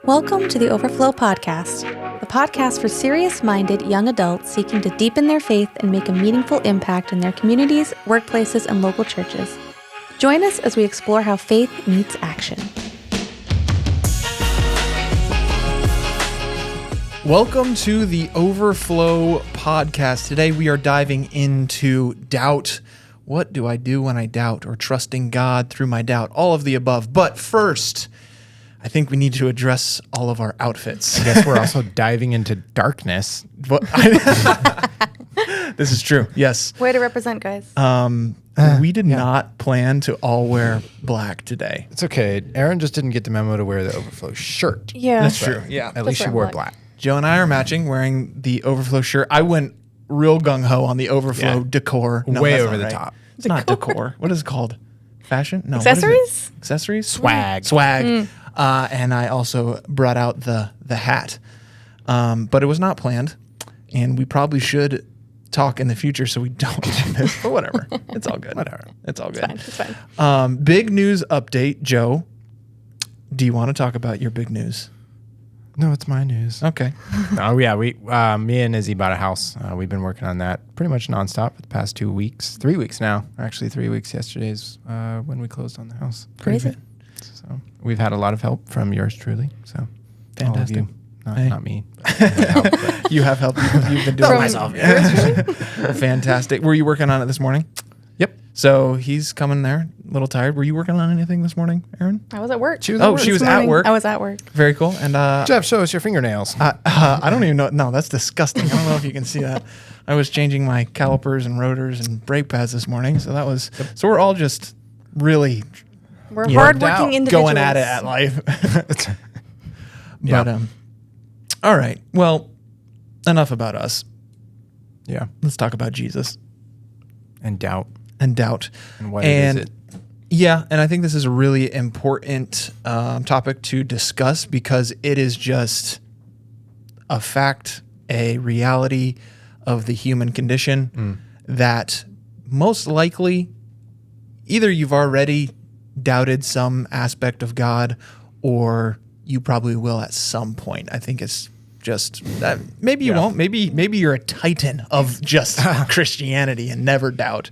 Welcome to the Overflow Podcast, the podcast for serious-minded young adults seeking to deepen their faith and make a meaningful impact in their communities, workplaces, and local churches. Join us as we explore how faith meets action. Welcome to the Overflow Podcast. Today we are diving into doubt. What do I do when I doubt, or trusting God through my doubt? All of the above. But first, I think we need to address all of our outfits. I guess we're also diving into darkness. This is true. Yes. Way to represent, guys. We did not plan to all wear black today. It's okay. Erin just didn't get the memo to wear the Overflow shirt. Yeah. That's true. Yeah. At least she wore black. Joe and I are matching, wearing the Overflow shirt. I went real gung-ho on the Overflow decor. No, way that's over not the right. top. It's not decor. What is it called? Fashion? No. what is it? Accessories? Accessories? Swag. Swag. And I also brought out the hat. But it was not planned. And we probably should talk in the future so we don't do this. But whatever. It's all good. Whatever. It's all good. It's fine. Big news update. Joe, do you want to talk about your big news? No, it's my news. Okay. Oh yeah, me and Izzy bought a house. We've been working on that pretty much nonstop for the past 2 weeks, 3 weeks now. Actually, 3 weeks. Yesterday's when we closed on the house. Crazy. So we've had a lot of help from yours truly. So Fantastic. all of you. Hey. Not me. But You have help. You've been doing myself. Fantastic. Were you working on it this morning? Yep. So he's coming there, a little tired. Were you working on anything this morning, Erin? I was at work. She was Oh, at she work. was at work. I was at work. Very cool. And Jeff, show us your fingernails. I don't even know. No, that's disgusting. I don't know if you can see that. I was changing my calipers and rotors and brake pads this morning. So that was. So we're all just really We're Yeah. hardworking individuals. going at it at life. Yeah. But all right. Well, enough about us. Yeah. Let's talk about Jesus And doubt. and doubt. And what And is it? yeah, and I think this is a really important topic to discuss because it is just a fact, a reality of the human condition that most likely either you've already doubted some aspect of God or you probably will at some point. I think it's just that maybe you won't. Maybe you're a titan of just Christianity and never doubt.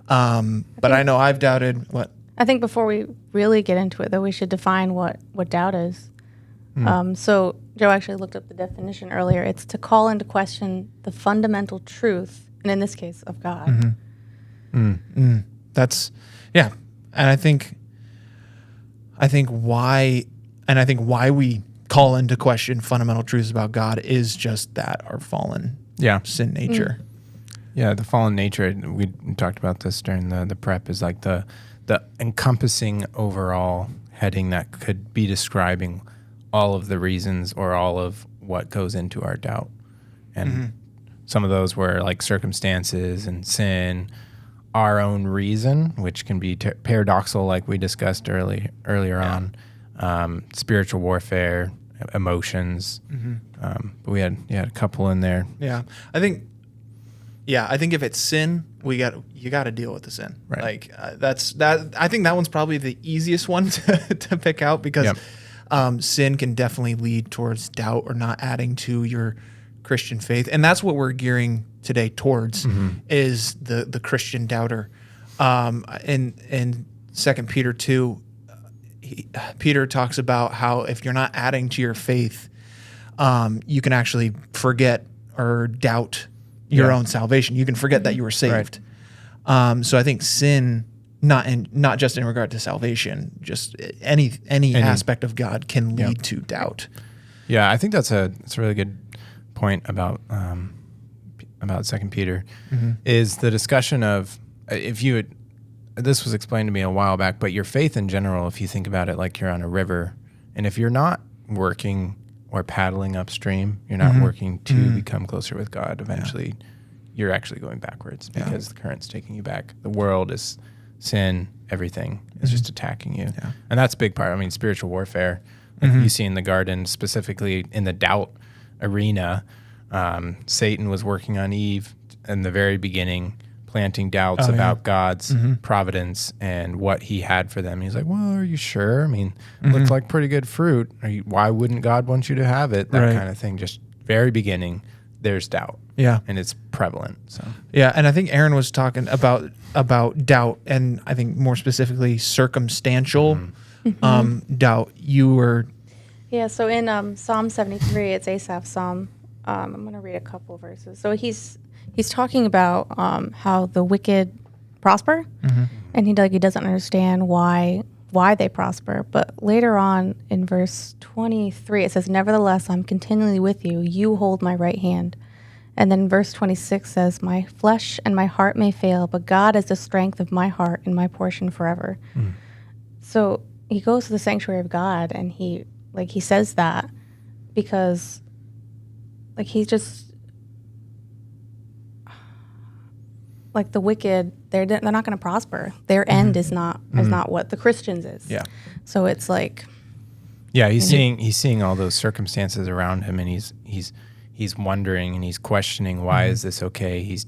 But I know I've doubted what. I think before we really get into it, though, we should define what doubt is. So Joe actually looked up the definition earlier. It's to call into question the fundamental truth, and in this case, of God. That's yeah, and I think why we call into question fundamental truths about God is just that, our fallen sin nature. Yeah, the fallen nature, we talked about this during the prep, is like the encompassing overall heading that could be describing all of the reasons or all of what goes into our doubt. And some of those were like circumstances and sin, our own reason, which can be paradoxical like we discussed earlier on, spiritual warfare, emotions. But we had a couple in there. Yeah, I think if it's sin, you got to deal with the sin. Right. Like I think that one's probably the easiest one to pick out because sin can definitely lead towards doubt or not adding to your Christian faith, and that's what we're gearing today towards is the Christian doubter. In 2 Peter 2, Peter talks about how if you're not adding to your faith, you can actually forget or doubt your own salvation. You can forget that you were saved. Right. So I think sin, not just in regard to salvation, just any aspect of God can lead to doubt. Yeah, I think that's a really good point about 2 Peter is the discussion of this was explained to me a while back, but your faith in general, if you think about it like you're on a river, and if you're not working or paddling upstream, you're not working to become closer with God, eventually you're actually going backwards because the current's taking you back. The world is sin, everything is just attacking you. Yeah. And that's a big part. I mean, spiritual warfare, like you see in the garden, specifically in the doubt arena, Satan was working on Eve in the very beginning, planting doubts about God's providence and what he had for them. He's like, well, are you sure? I mean, looks like pretty good fruit. Why wouldn't God want you to have it? That kind of thing. Just very beginning, there's doubt. Yeah. And it's prevalent. So yeah, and I think Erin was talking about doubt, and I think more specifically circumstantial doubt. You were... Yeah, so in Psalm 73, it's Asaph's psalm. I'm going to read a couple verses. So he's talking about how the wicked prosper, and he doesn't understand why they prosper. But later on in verse 23, it says, "Nevertheless, I'm continually with you. You hold my right hand." And then verse 26 says, "My flesh and my heart may fail, but God is the strength of my heart and my portion forever." So he goes to the sanctuary of God, and he says that because he's just the wicked, they're not going to prosper. Their end is not what the Christians is. Yeah. So it's like, yeah, he's seeing all those circumstances around him, and he's wondering and he's questioning, why is this okay? He's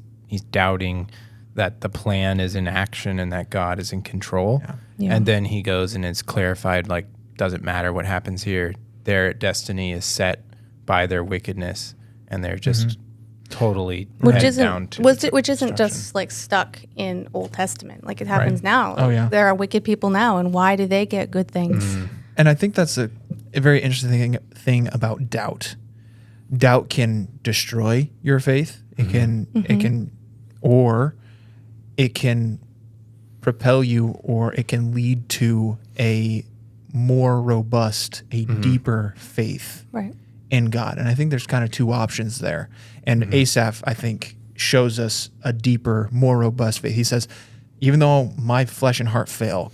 doubting that the plan is in action and that God is in control. Yeah. Yeah. And then he goes and it's clarified, doesn't matter what happens here. Their destiny is set by their wickedness, and they're just totally which isn't just stuck in Old Testament. It happens now. Oh, yeah. There are wicked people now, and why do they get good things? And I think that's a very interesting thing about doubt. Doubt can destroy your faith. It can propel you, or it can lead to a more robust, deeper faith in God. And I think there's kind of two options there. And Asaph, I think, shows us a deeper, more robust faith. He says, even though my flesh and heart fail,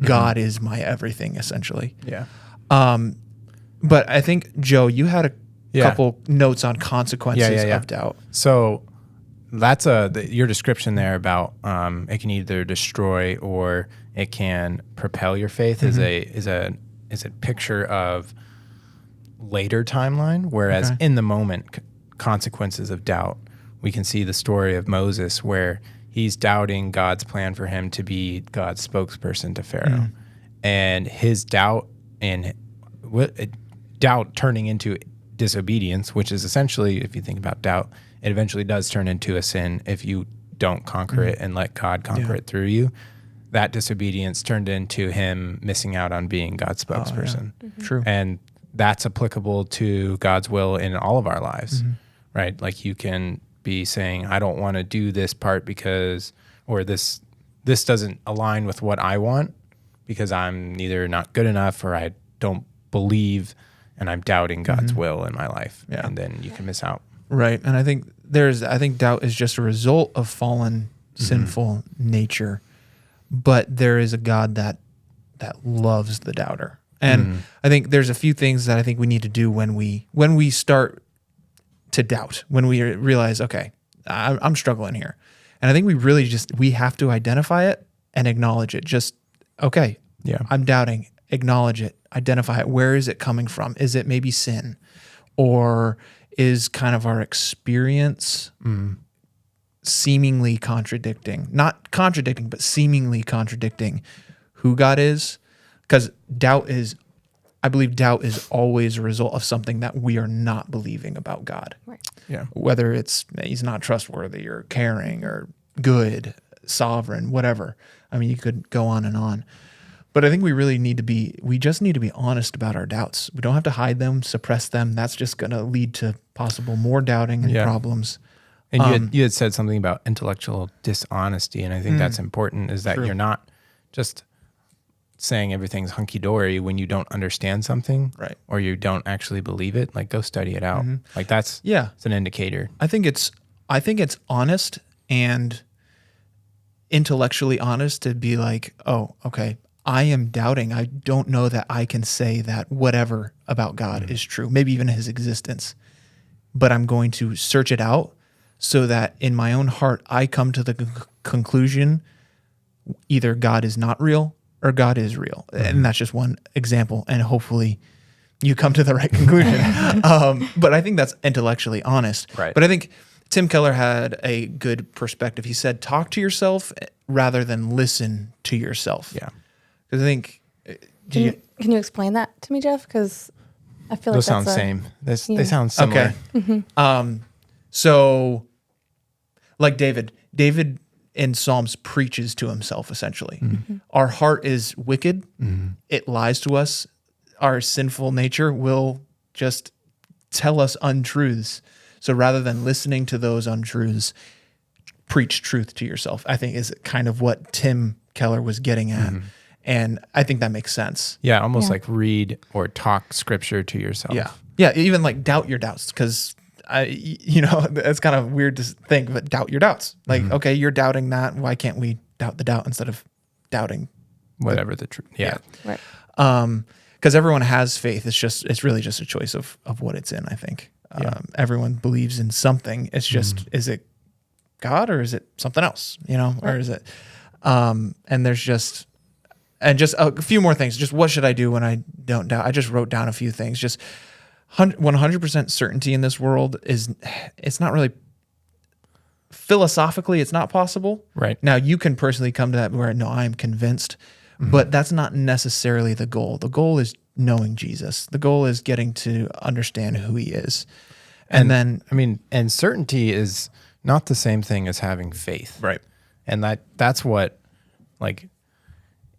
God is my everything, essentially. Yeah. But I think, Joe, you had a couple notes on consequences of doubt. So that's your description there about it can either destroy or it can propel your faith is a picture of later timeline, whereas in the moment consequences of doubt, we can see the story of Moses where he's doubting God's plan for him to be God's spokesperson to Pharaoh, and his doubt turning into disobedience, which is essentially, if you think about doubt, it eventually does turn into a sin if you don't conquer it and let God conquer it through you. That disobedience turned into him missing out on being God's spokesperson. True. And that's applicable to God's will in all of our lives, right? You can be saying, I don't want to do this part because, or this doesn't align with what I want because I'm either not good enough or I don't believe and I'm doubting God's will in my life. Yeah. And then you can miss out. Right. And I think doubt is just a result of fallen, sinful nature. But there is a God that loves the doubter. And I think there's a few things that I think we need to do when we start to doubt, when we realize, okay, I'm struggling here. And I think we have to identify it and acknowledge it. Just, okay, I'm doubting, acknowledge it, identify it. Where is it coming from? Is it maybe sin? Or is kind of our experience seemingly contradicting, not contradicting, but seemingly contradicting who God is? Because I believe doubt is always a result of something that we are not believing about God. Right. Yeah. Whether it's he's not trustworthy or caring or good, sovereign, whatever. I mean, you could go on and on. But I think we just need to be honest about our doubts. We don't have to hide them, suppress them. That's just going to lead to possible more doubting and problems. And you had said something about intellectual dishonesty, and I think that's important, is that you're not just saying everything's hunky-dory when you don't understand something, right, or you don't actually believe it. Go study it out. It's an indicator. I think it's honest and intellectually honest to be like, oh, okay, I am doubting. I don't know that I can say that whatever about God is true, maybe even his existence, but I'm going to search it out so that in my own heart, I come to the conclusion either God is not real or God is real. And that's just one example. And hopefully you come to the right conclusion. But I think that's intellectually honest. Right. But I think Tim Keller had a good perspective. He said, talk to yourself rather than listen to yourself. Yeah. Because I think... Can you explain that to me, Jeff? Because I feel like those sound same. They sound similar. Okay. So, like David in Psalms preaches to himself, essentially. Our heart is wicked. It lies to us. Our sinful nature will just tell us untruths. So rather than listening to those untruths, preach truth to yourself, I think is kind of what Tim Keller was getting at. And I think that makes sense. Yeah, almost like read or talk scripture to yourself. Yeah, even like doubt your doubts, because it's kind of weird to think, but doubt your doubts. Like, okay, you're doubting that. Why can't we doubt the doubt instead of doubting whatever the truth? Yeah. Right. Because everyone has faith. It's really just a choice of what it's in, I think. Everyone believes in something. It's just, is it God or is it something else? Or is it, and there's just a few more things. Just what should I do when I don't doubt? I just wrote down a few things. Just 100% certainty in this world it's not really, philosophically, it's not possible. Right. Now you can personally come to that where, no, I'm convinced, but that's not necessarily the goal. The goal is knowing Jesus. The goal is getting to understand who he is. And then, and certainty is not the same thing as having faith. Right. And that's what, like,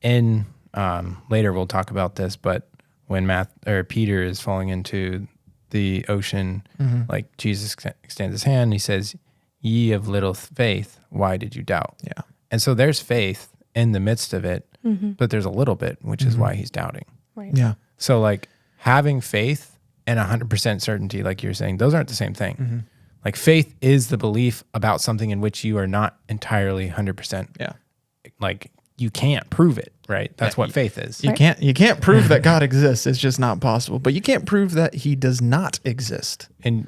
in later we'll talk about this, but when Peter is falling into the ocean, like Jesus extends his hand and he says, "Ye of little faith, why did you doubt?" Yeah. And so there's faith in the midst of it, but there's a little bit, which is why he's doubting. Right. Yeah. So like having faith and 100% certainty, like you're saying, those aren't the same thing. Like faith is the belief about something in which you are not entirely 100%. Yeah. Like you can't prove it, right? That's what faith is. You can't prove that God exists. It's just not possible. But you can't prove that he does not exist. In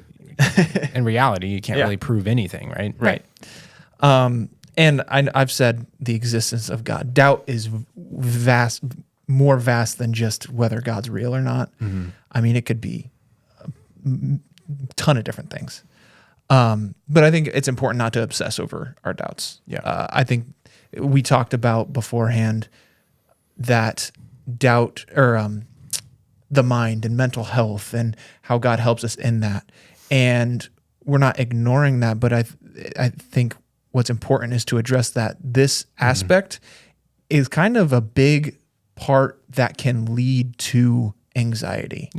reality, you can't really prove anything, right? Right. And I've said the existence of God. Doubt is more vast than just whether God's real or not. It could be a ton of different things. But I think it's important not to obsess over our doubts. Yeah. I think we talked about beforehand that doubt or the mind and mental health and how God helps us in that. And we're not ignoring that, but I think what's important is to address that this aspect is kind of a big part that can lead to anxiety,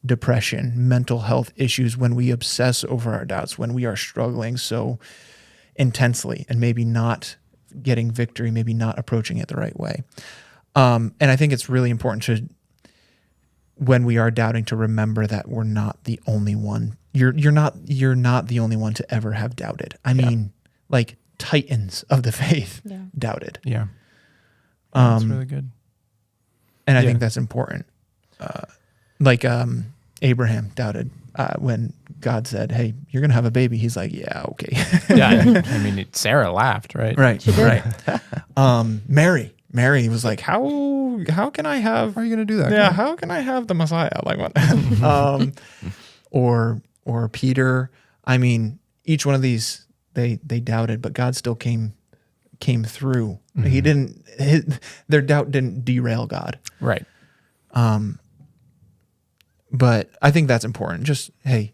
depression, mental health issues when we obsess over our doubts, when we are struggling so intensely and maybe not getting victory, maybe not approaching it the right way. And I think it's really important to, when we are doubting, to remember that we're not the only one. You're not the only one to ever have doubted. Like titans of the faith doubted. Yeah. That's really good. And I think that's important. Abraham doubted when God said, "Hey, you're going to have a baby." He's like, "Yeah, okay." Sarah laughed, right? Right. Mary was like, "How can I have? How are you going to do that? Yeah, how can I have the Messiah?" Like what? Or Peter. Each one of these they doubted, but God still came through. He didn't. Their doubt didn't derail God. Right. But I think that's important. Just, hey,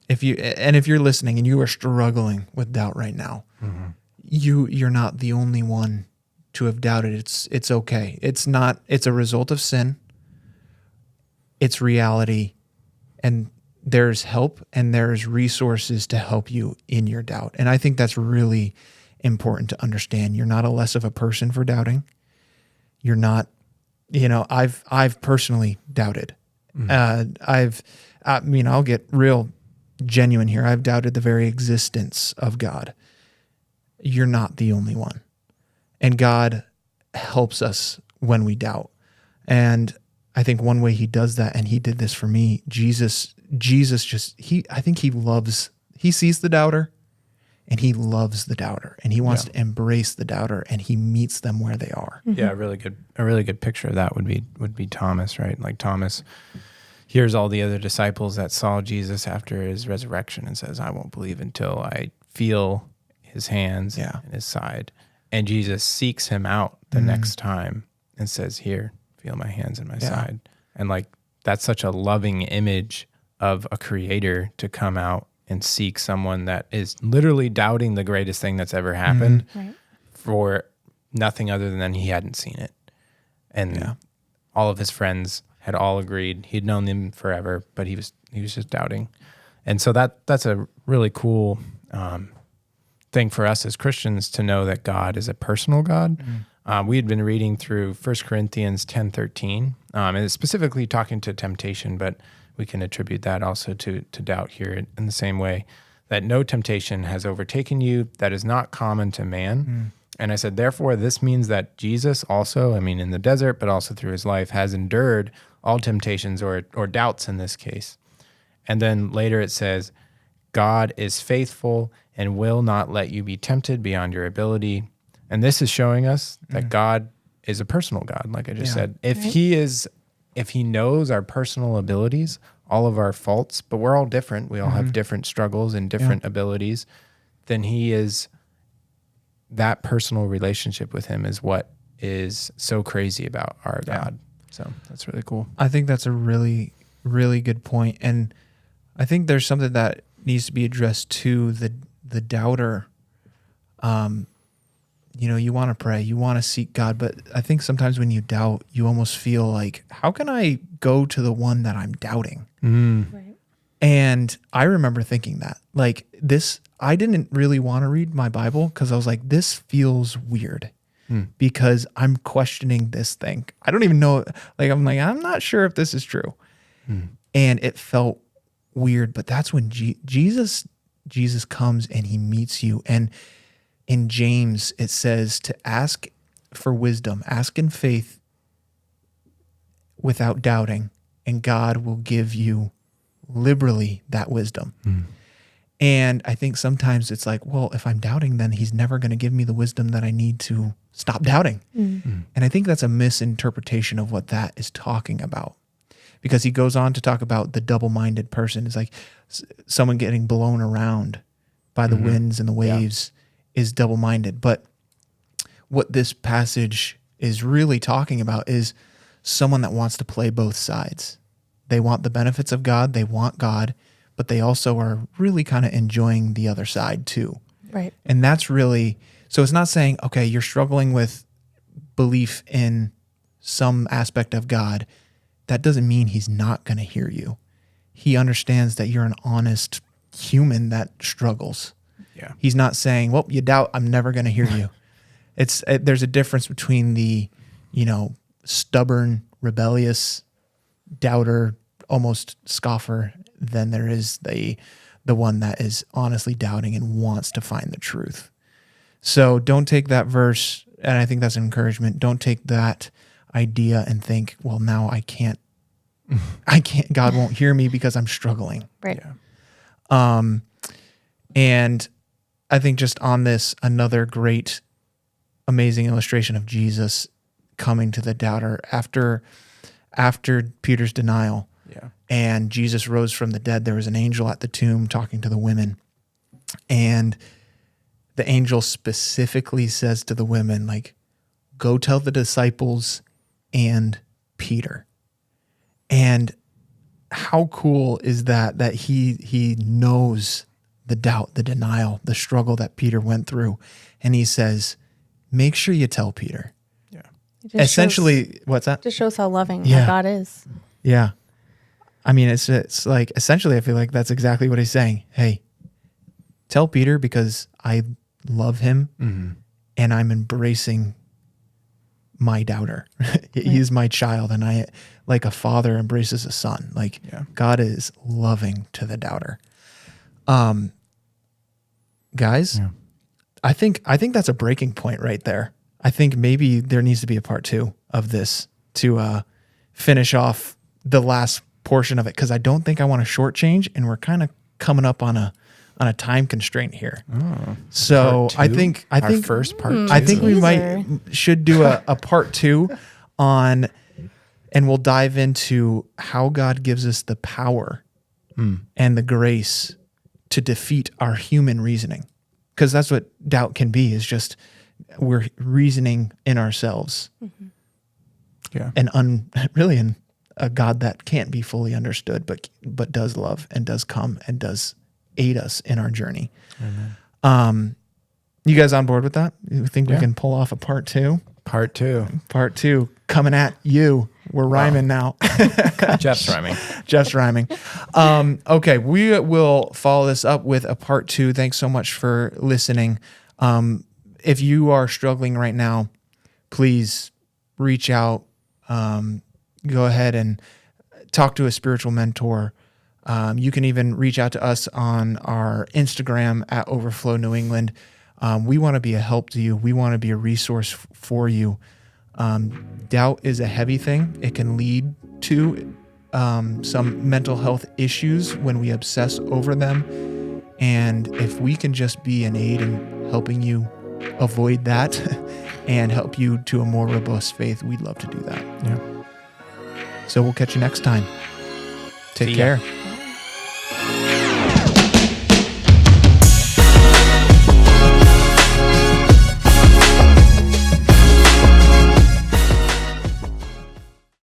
if you're listening and you are struggling with doubt right now, you're not the only one to have doubted. It's okay. It's a result of sin. It's reality, and there's help and there's resources to help you in your doubt. And I think that's really important to understand. You're not a less of a person for doubting. You're not, I've personally doubted. I'll get real genuine here. I've doubted the very existence of God. You're not the only one. And God helps us when we doubt. And I think one way he does that, and he did this for me, Jesus I think he sees the doubter and he loves the doubter and he wants to embrace the doubter and he meets them where they are. Yeah. A really good picture of that would be Thomas, right? Like Thomas hears all the other disciples that saw Jesus after his resurrection and says, "I won't believe until I feel his hands Yeah. and his side. And Jesus seeks him out the next time and says, here, feel my hands and my side. And like, that's such a loving image of a creator to come out and seek someone that is literally doubting the greatest thing that's ever happened for nothing other than he hadn't seen it. And all of his friends had all agreed. He'd known them forever, but he was just doubting. And so that's a really cool thing for us as Christians to know that God is a personal God. We had been reading through 1 Corinthians 10:13, and it's specifically talking to temptation, but we can attribute that also to doubt here in the same way, that no temptation has overtaken you that is not common to man. And I said, therefore, this means that Jesus also, in the desert, but also through his life, has endured all temptations or doubts in this case. And then later it says, God is faithful and will not let you be tempted beyond your ability. And this is showing us that God is a personal God, like I just said. If he knows our personal abilities, all of our faults, but we're all different. We all have different struggles and different abilities. Then he is, that personal relationship with him is what is so crazy about our God. So that's really cool. I think that's a really, really good point. And I think there's something that needs to be addressed to the doubter. You want to pray, you want to seek God, but I think sometimes when you doubt, you almost feel like, how can I go to the one that I'm doubting? Right. And I remember thinking that, like, this, I didn't really want to read my Bible because I was like, this feels weird because I'm questioning this thing. I don't even know, I'm not sure if this is true. And it felt weird, but that's when Jesus comes and he meets you. And in James, it says to ask for wisdom, ask in faith without doubting, and God will give you liberally that wisdom. And I think sometimes it's like, well, if I'm doubting, then he's never going to give me the wisdom that I need to stop doubting. And I think that's a misinterpretation of what that is talking about, because he goes on to talk about the double-minded person. It's like someone getting blown around by the winds and the waves is double-minded. But what this passage is really talking about is someone that wants to play both sides. They want the benefits of God, they want God, but they also are really kind of enjoying the other side too. Right. And that's really, so it's not saying, okay, you're struggling with belief in some aspect of God. That doesn't mean he's not going to hear you. He understands that you're an honest human that struggles. Yeah. He's not saying, well, you doubt, I'm never going to hear you. There's a difference between the, stubborn, rebellious doubter, almost scoffer, than there is the one that is honestly doubting and wants to find the truth. So don't take that verse, and I think that's an encouragement. Don't take that idea and think, well, now I can't, God won't hear me because I'm struggling. Right. Yeah. And I think just on this, another great, amazing illustration of Jesus coming to the doubter after Peter's denial. Yeah. And Jesus rose from the dead. There was an angel at the tomb talking to the women. And the angel specifically says to the women, go tell the disciples and Peter. And how cool is that he knows the doubt, the denial, the struggle that Peter went through. And he says, make sure you tell Peter. Yeah. Essentially, what's that? Just shows how loving Yeah. God is. Yeah. It's like, essentially, I feel like that's exactly what he's saying. Hey, tell Peter because I love him and I'm embracing my doubter. He's my child, and I, like a father embraces a son. God is loving to the doubter. Guys, I think that's a breaking point right there. I think maybe there needs to be a part 2 of this to finish off the last portion of it, because I don't think I want to shortchange, and we're kind of coming up on a time constraint here. So I think our first part 2. I think we should do a part 2 on, and we'll dive into how God gives us the power and the grace to defeat our human reasoning. because that's what doubt can be, is just we're reasoning in ourselves. Mm-hmm. Yeah. And really in a God that can't be fully understood, but does love and does come and does aid us in our journey. Amen. You guys on board with that? You think we Yeah. can pull off a part 2? Part 2. Part 2 coming at you. We're rhyming now. Jeff's rhyming. Jeff's rhyming. Okay, we will follow this up with a part 2. Thanks so much for listening. If you are struggling right now, please reach out. Go ahead and talk to a spiritual mentor. You can even reach out to us on our Instagram at Overflow New England. We want to be a help to you. We want to be a resource for you. Doubt is a heavy thing. It can lead to some mental health issues when we obsess over them. And if we can just be an aid in helping you avoid that and help you to a more robust faith, we'd love to do that. Yeah. So we'll catch you next time. Take See ya. care.